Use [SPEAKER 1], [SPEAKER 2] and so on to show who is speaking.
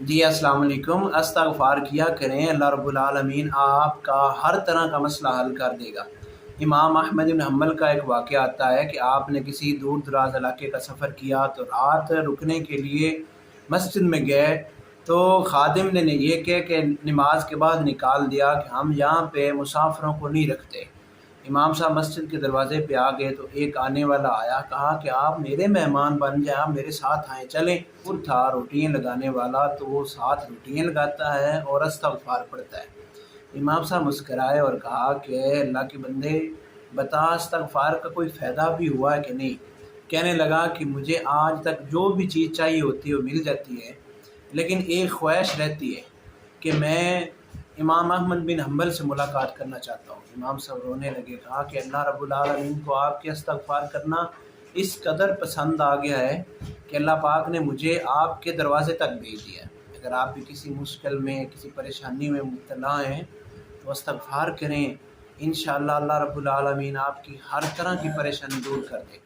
[SPEAKER 1] جی अस्सलाम वालेकुम। इस्तग़फ़ार किया करें, अल्लाह रब्बुल आलमीन आपका हर तरह का मसला हल कर देगा। इमाम अहमद इब्न हम्बल का एक वाक़या आता है कि आपने किसी दूर दराज इलाके का सफ़र किया तो रात रुकने के लिए मस्जिद में गए, तो खादिम ने ये कह के नमाज के बाद निकाल दिया कि हम यहाँ पे मुसाफिरों को नहीं रखते। इमाम साहब मस्जिद के दरवाज़े पे आ गए तो एक आने वाला आया, कहा कि आप मेरे मेहमान बन जाएं, आप मेरे साथ आएँ चलें। वो था रोटियाँ लगाने वाला, तो वो साथ रोटियाँ लगाता है और इस्तग़फ़ार पढ़ता है। इमाम साहब मुस्कराए और कहा कि अल्लाह के बंदे, बता इस्तग़फ़ार का कोई फ़ायदा भी हुआ है कि नहीं। कहने लगा कि मुझे आज तक जो भी चीज़ चाहिए होती है वो मिल जाती है, लेकिन एक ख्वाहिश रहती है कि मैं इमाम अहमद बिन हम्बल से मुलाकात करना चाहता हूँ। इमाम साहब रोने लगे, कहा कि अल्लाह रब्बुल आलमीन को आपके इस्तग़फ़ार करना इस कदर पसंद आ गया है कि अल्लाह पाक ने मुझे आपके दरवाज़े तक भेज दिया है। अगर आप भी किसी मुश्किल में, किसी परेशानी में मुब्तला हैं तो इस्तग़फ़ार करें, इंशाअल्लाह अल्लाह रब्बुल आलमीन आपकी हर तरह की परेशानी दूर कर देगा।